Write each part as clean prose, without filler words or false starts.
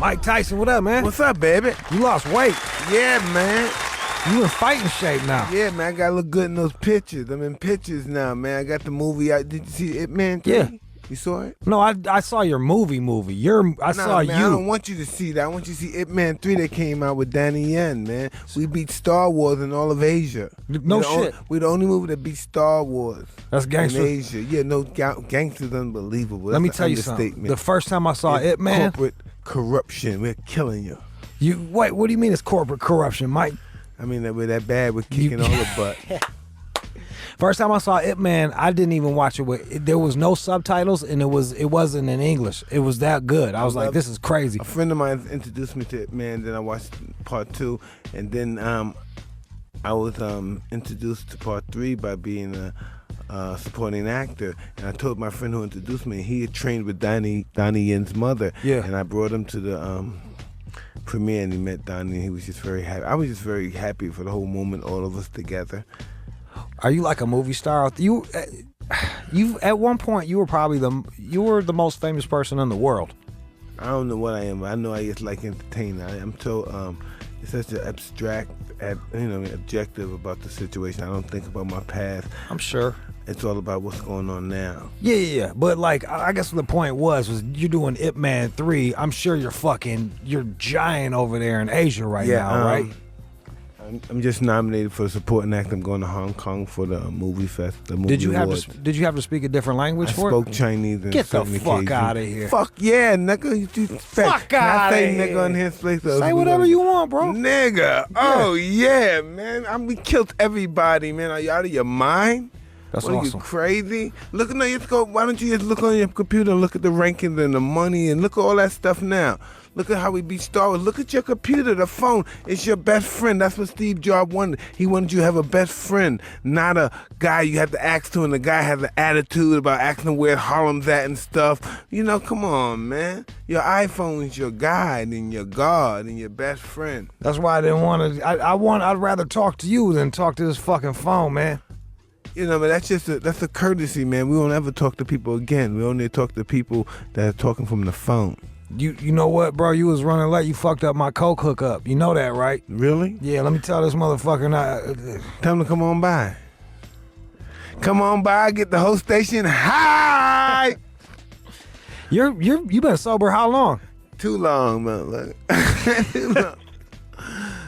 Mike Tyson, what up, man? What's up, baby? You lost weight. Yeah, man. You in fighting shape now. Yeah, man. I gotta look good in those pictures. I'm in pictures now, man. I got the movie out. Did you see It Man 3? Yeah. You saw it? No, I saw your movie. I saw man, you. I don't want you to see that. I want you to see It Man 3 that came out with Donnie Yen, man. We beat Star Wars in all of Asia. No shit. We're the only movie that beat Star Wars. That's gangster. In Asia. Yeah, no, gangster's unbelievable. Let me That's tell an you something. understatement. The first time I saw It Man. Corporate corruption. We're killing you. Wait, what do you mean it's corporate corruption, Mike? I mean, we're that bad. We're kicking all the butt. First time I saw It Man, I didn't even watch it. There was no subtitles, and it wasn't in English. It was that good. I was like, this is crazy. A friend of mine introduced me to It Man. Then I watched part 2, and then I was introduced to part 3 by being a supporting actor. And I told my friend who introduced me, he had trained with Donnie Yen's mother. Yeah. And I brought him to the premiere, and he met Donnie, and he was just very happy. I was just very happy for the whole moment, all of us together. Are you like a movie star? You at one point you were probably the most famous person in the world. I don't know what I am, but I know I just like entertainer. I'm so it's such an abstract, objective about the situation. I don't think about my past. I'm sure. It's all about what's going on now. Yeah. But like, I guess the point was you're doing Ip Man 3. I'm sure you're giant over there in Asia right now, right? I'm just nominated for supporting actor. I'm going to Hong Kong for the movie fest. Did you have to speak a different language for it? I spoke Chinese. Get the fuck out of here. Fuck yeah, nigga. Fuck out of here. Nigga on his place. Say whatever you want, bro. Nigga. Oh yeah, man. We killed everybody, man. Are you out of your mind? That's what, awesome. Are you crazy? Look, no, let's go. Why don't you just look on your computer and look at the rankings and the money and look at all that stuff now. Look at how we beat Star Wars. Look at your computer, the phone. It's your best friend. That's what Steve Jobs wanted. He wanted you to have a best friend, not a guy you have to ask to, and the guy has an attitude about asking where Harlem's at and stuff. Come on, man. Your iPhone is your guide and your God and your best friend. That's why I didn't want to. I'd rather talk to you than talk to this fucking phone, man. But that's a courtesy, man. We won't ever talk to people again. We only talk to people that are talking from the phone. You know what, bro? You was running late. You fucked up my Coke hookup. You know that, right? Really? Yeah, let me tell this motherfucker now. Tell him to come on by. Come on by, get the whole station high. You been sober how long? Too long, man. Too long.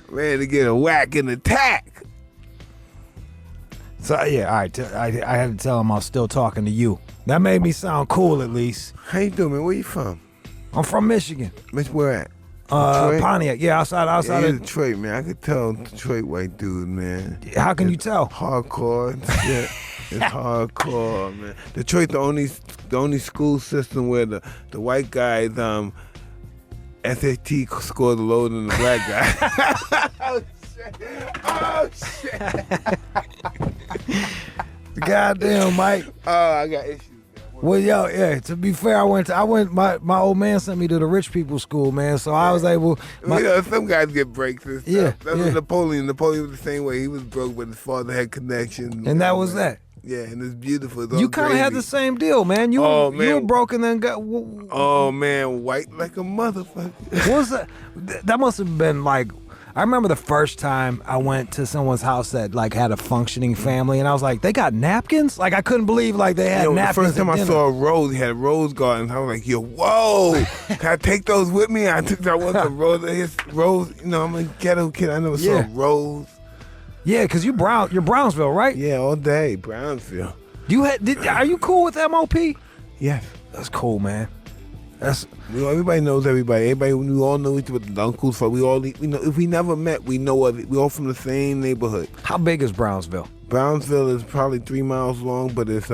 Ready to get a whack and attack. So yeah, all right. I had to tell him I was still talking to you. That made me sound cool, at least. How you doing, man? Where you from? I'm from Michigan. Where at? Pontiac. Yeah, outside of Detroit, man. I could tell Detroit white dude, man. How can you tell? Hardcore. Yeah, it's hardcore, man. Detroit, the only school system where the white guys SAT scores lower than the black guy. Oh shit! Goddamn, Mike. Oh, I got issues. Well, yo, yeah. To be fair, my old man sent me to the rich people school, man. So I was able. Some guys get breaks and stuff. Yeah, that's what Napoleon. Napoleon was the same way. He was broke, but his father had connections. And that was that. Yeah, and it's beautiful. It's you kind of had the same deal, man. You were broke and then got. Oh man, white like a motherfucker. What was that? That must have been like. I remember the first time I went to someone's house that like had a functioning family, and I was like, they got napkins? Like I couldn't believe like they had napkins. The first time I saw a rose, he had rose gardens. I was like, yo, whoa! Can I take those with me? I want the rose. Rose, I'm a ghetto kid. I never saw rose. Yeah, cause you're Brownsville, right? Yeah, all day Brownsville. Are you cool with MOP? Yes. That's cool, man. Everybody knows everybody. We all know each other. The uncles. We know. If we never met, we know of it. We all from the same neighborhood. How big is Brownsville? Brownsville is probably 3 miles long, but it's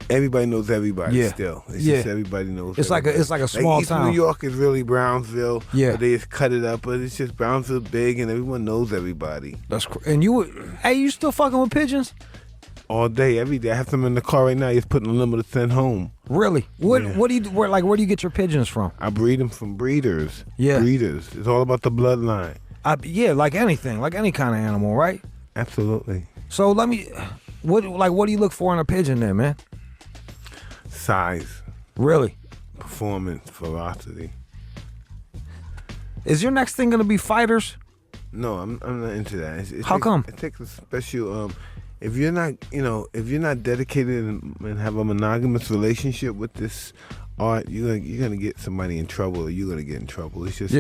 everybody knows everybody. Yeah. Still, it's just everybody knows. It's everybody. like a small East town. New York is really Brownsville. Yeah, but they just cut it up. But it's just Brownsville big, and everyone knows everybody. And you still fucking with pigeons? All day, every day. I have some in the car right now. He's putting a limit to send home. Really? What do you where do you get your pigeons from? I breed them from breeders. Yeah, breeders. It's all about the bloodline. Like anything, like any kind of animal, right? Absolutely. So what do you look for in a pigeon then, man? Size. Really? Performance, velocity. Is your next thing gonna be fighters? No, I'm not into that. How come? It takes a special. If you're not dedicated and have a monogamous relationship with this art, you're gonna get somebody in trouble, or you're gonna get in trouble. It's just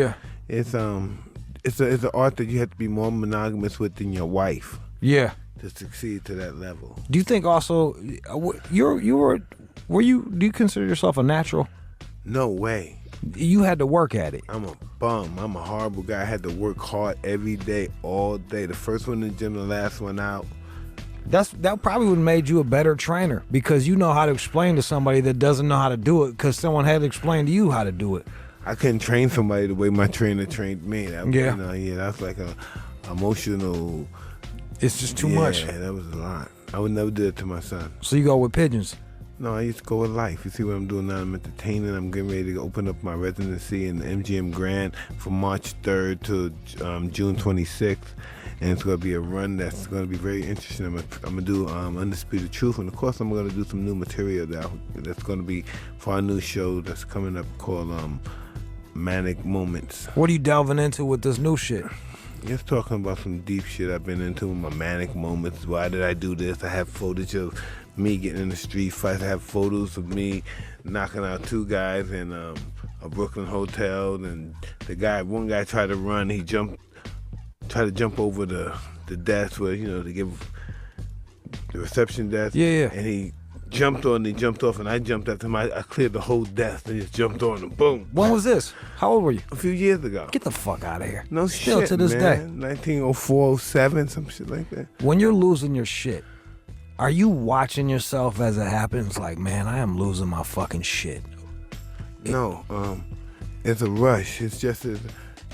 it's an art that you have to be more monogamous with than your wife. Yeah. To succeed to that level. Do you think also do you consider yourself a natural? No way. You had to work at it. I'm a bum. I'm a horrible guy. I had to work hard every day, all day. The first one in the gym, the last one out. That probably would have made you a better trainer, because you know how to explain to somebody that doesn't know how to do it, because someone had to explain to you how to do it. I couldn't train somebody the way my trainer trained me. That's like a emotional. It's just too much. Yeah, that was a lot. I would never do it to my son. So you go with pigeons? No, I used to go with life. You see what I'm doing now? I'm entertaining. I'm getting ready to open up my residency in the MGM Grand from March 3rd to June 26th. And it's going to be a run that's going to be very interesting. I'm going to do Undisputed Truth. And, of course, I'm going to do some new material that's going to be for our new show that's coming up called Manic Moments. What are you delving into with this new shit? Just talking about some deep shit I've been into, my manic moments. Why did I do this? I have footage of me getting in the street fights. I have photos of me knocking out two guys in a Brooklyn hotel. And one guy tried to run. He tried to jump over the desk where, to give the reception desk. Yeah. And he jumped on, he jumped off, and I jumped after him. I cleared the whole desk and just jumped on and boom. When was this? How old were you? A few years ago. Get the fuck out of here. No Still shit, to this day. 1904, 07, some shit like that. When you're losing your shit, are you watching yourself as it happens? Like, man, I am losing my fucking shit. No, it's a rush. It's just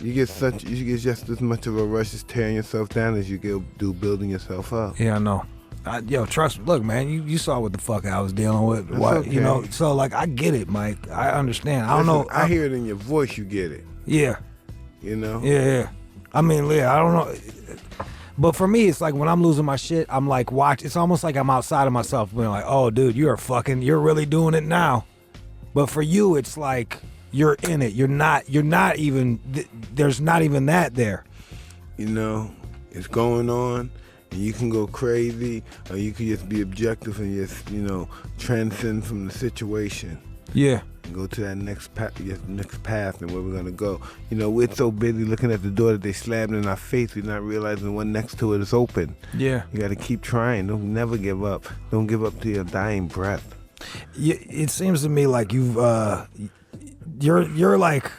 you get just as much of a rush as tearing yourself down as you do building yourself up. Yeah, I know. Trust me. Look, man, you saw what the fuck I was dealing with. Okay. So like, I get it, Mike. I understand. I don't know. I hear it in your voice. You get it. Yeah. Yeah. I mean, I don't know. But for me, it's like when I'm losing my shit, I'm like, it's almost like I'm outside of myself, being like, oh, dude, you're really doing it now. But for you, it's like you're in it. You're not even. There's not even that there. It's going on. And you can go crazy, or you can just be objective and just, transcend from the situation. Yeah. And go to that next path and where we're going to go. We're so busy looking at the door that they slammed in our face, we're not realizing the one next to it is open. Yeah. You got to keep trying. Don't never give up. Don't give up to your dying breath. It seems to me like you're like,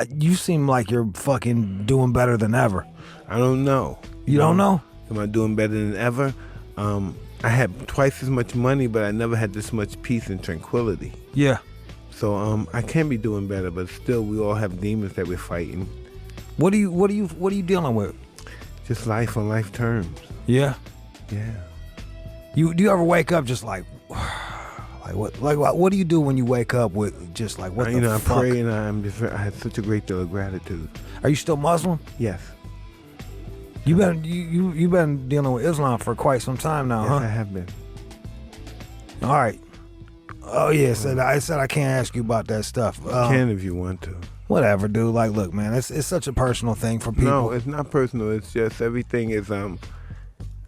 you seem like you're fucking doing better than ever. I don't know. You don't know? Am I doing better than ever? I had twice as much money, but I never had this much peace and tranquility. Yeah. So I can be doing better, but still, we all have demons that we're fighting. What are you dealing with? Just life on life terms. Yeah. Yeah. Do you ever wake up just like what do you do when you wake up with just like what the fuck? I pray and I have such a great deal of gratitude. Are you still Muslim? Yes. You've been dealing with Islam for quite some time now, huh? Yes, I have been. All right. Oh yeah, I said I can't ask you about that stuff. You can if you want to. Whatever, dude. Like, look, man, it's such a personal thing for people. No, it's not personal. It's just everything is on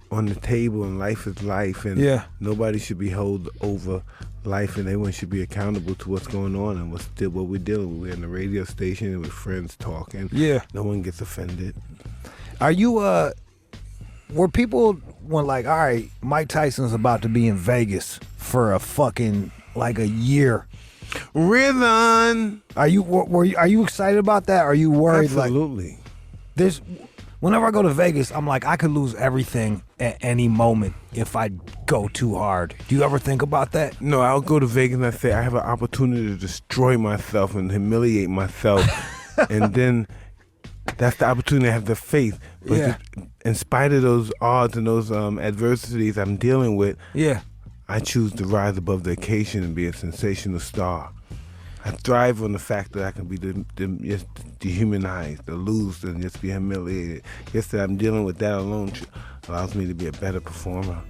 the table, and life is life, and nobody should be held over life, and everyone should be accountable to what's going on and what we're dealing with. We're in the radio station and with friends talking. Yeah. No one gets offended. Are you were people when like, all right, Mike Tyson's about to be in Vegas for a fucking like a year? Rhythm. Are you excited about that? Or are you worried? Absolutely. Like, whenever I go to Vegas, I'm like, I could lose everything at any moment if I go too hard. Do you ever think about that? No, I'll go to Vegas and I say I have an opportunity to destroy myself and humiliate myself, and then that's the opportunity I have the faith. But in spite of those odds and those adversities I'm dealing with, I choose to rise above the occasion and be a sensational star. I thrive on the fact that I can be just dehumanized, or lose, and just be humiliated. Just that I'm dealing with that alone allows me to be a better performer.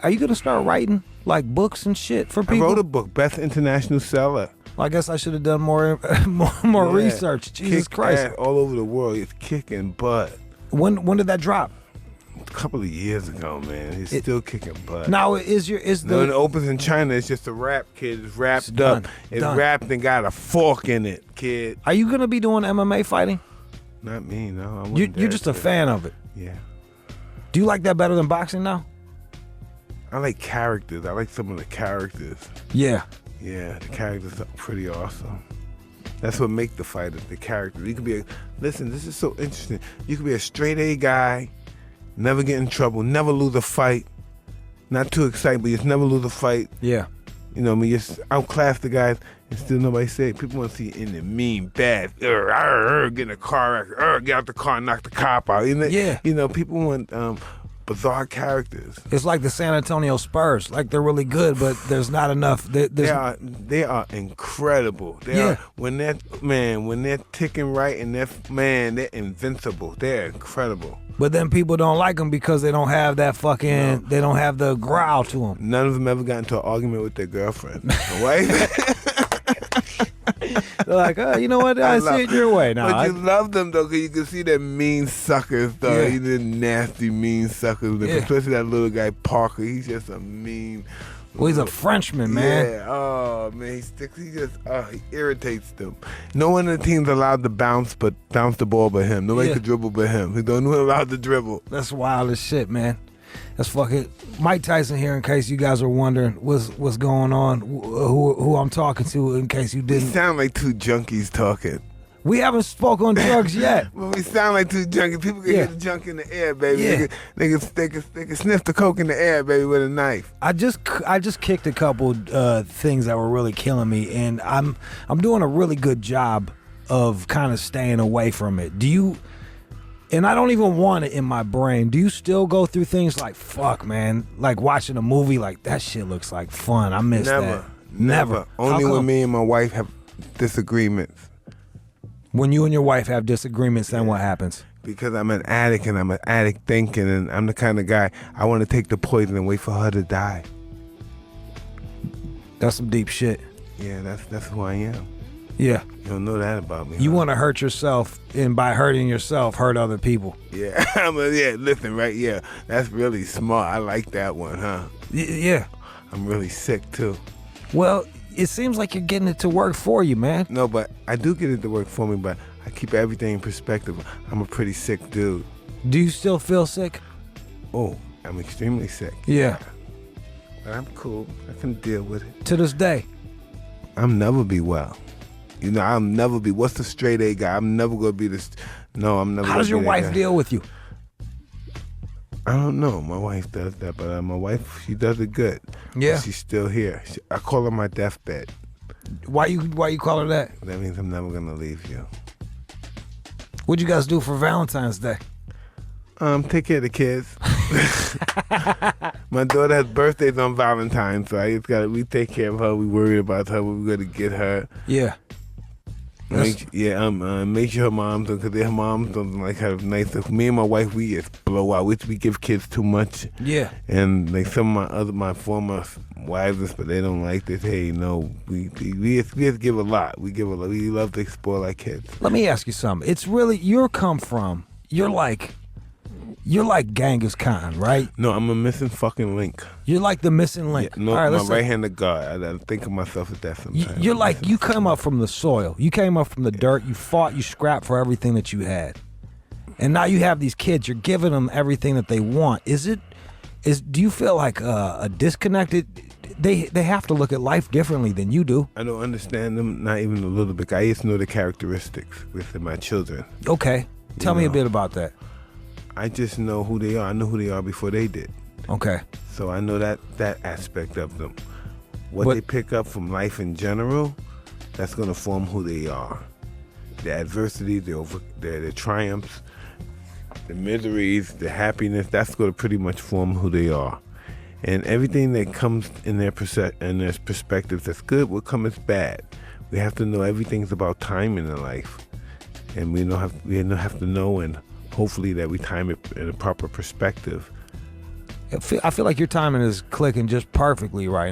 Are you gonna start writing like books and shit for people? I wrote a book, Best International Seller. Well, I guess I should have done more research. Jesus Christ! Ass all over the world, he's kicking butt. When did that drop? A couple of years ago, man. He's still kicking butt. Now when it opens in China, it's just a rap, kid. It's wrapped up. It's wrapped and got a fork in it, kid. Are you gonna be doing MMA fighting? Not me, no. You're just a fan of it. Yeah. Do you like that better than boxing now? I like characters. I like some of the characters. Yeah. Yeah, the characters are pretty awesome. That's what make the fighters, the characters. You could be listen, this is so interesting. You could be a straight A guy, never get in trouble, never lose a fight. Not too excited, but just never lose a fight. Yeah. You know, I mean, just outclass the guys and still nobody say it. People want to see you in the mean, bad, get in a car wreck, get out the car and knock the cop out. You know, yeah. You know, people want bizarre characters. It's like the San Antonio Spurs. Like, they're really good, but there's not enough. They are incredible. They are, when they're ticking right and they're invincible. They're incredible. But then people don't like them because they don't have that fucking, they don't have the growl to them. None of them ever got into an argument with their girlfriend. Right? They're like, oh, you know what? I see it your way now. But you love them, though, because you can see that mean suckers, though. Yeah. The nasty, mean suckers. Yeah. Especially that little guy, Parker. He's just a mean... Well, he's a Frenchman, man. Yeah. Oh, man. He irritates them. No one on the team's allowed to bounce the ball but him. Nobody could dribble but him. He's the only one allowed to dribble. That's wild as shit, man. That's fucking Mike Tyson here. In case you guys are wondering what's going on, who I'm talking to. In case you didn't, we sound like two junkies talking. We haven't spoke on drugs yet. But we sound like two junkies. People can hear the junk in the air, baby. Yeah. They can sniff the coke in the air, baby, with a knife. I just kicked a couple things that were really killing me, and I'm doing a really good job of kind of staying away from it. Do you? And I don't even want it in my brain. Do you still go through things like, fuck, man, like watching a movie, like that shit looks like fun. I miss that. Never. Only when me and my wife have disagreements. When you and your wife have disagreements, then what happens? Because I'm an addict and I'm an addict thinking, and I'm the kind of guy, I want to take the poison and wait for her to die. That's some deep shit. Yeah, that's who I am. Yeah. You don't know that about me. You want to hurt yourself, and by hurting yourself, hurt other people. Yeah. Listen, right? Yeah. That's really smart. I like that one, huh? Yeah. I'm really sick, too. Well, it seems like you're getting it to work for you, man. No, but I do get it to work for me, but I keep everything in perspective. I'm a pretty sick dude. Do you still feel sick? Oh, I'm extremely sick. Yeah. But I'm cool. I can deal with it. To this day? I'll never be well. You know, I'll never be. What's the straight A guy? I'm never going to be this. No, I'm never. How does your wife deal with you? I don't know. My wife does that, but my wife, she does it good. Yeah. She's still here. I call her my deathbed. Why you call her that? That means I'm never going to leave you. What'd you guys do for Valentine's Day? Take care of the kids. My daughter has birthdays on Valentine's, so we take care of her. We worry about her. What we're going to get her. Yeah. Make sure her mom's, because her moms don't like her nice. Me and my wife, we just blow out. We give kids too much. Yeah. And like some of my former wives, but they don't like this. Hey, no, we just give a lot. We give a lot. We love to spoil our kids. Let me ask you something. It's really you're like Genghis Khan, right? No, I'm a missing fucking link. You're like the missing link. Yeah, no, right, my right-handed guard. I think of myself as that sometimes. You're like, you come up from the soil. You came up from the dirt. You fought. You scrapped for everything that you had. And now you have these kids. You're giving them everything that they want. Do you feel like a disconnected? They have to look at life differently than you do. I don't understand them, not even a little bit. I just know the characteristics within my children. Okay. Tell me a bit about that. I just know who they are. I know who they are before they did. Okay. So I know that aspect of them. What they pick up from life in general, that's going to form who they are. The adversity, the triumphs, the miseries, the happiness, that's going to pretty much form who they are. And everything that comes in their perspectives that's good will come as bad. We have to know everything's about timing in life. And we have to know and hopefully that we time it in a proper perspective. I feel like your timing is clicking just perfectly right now.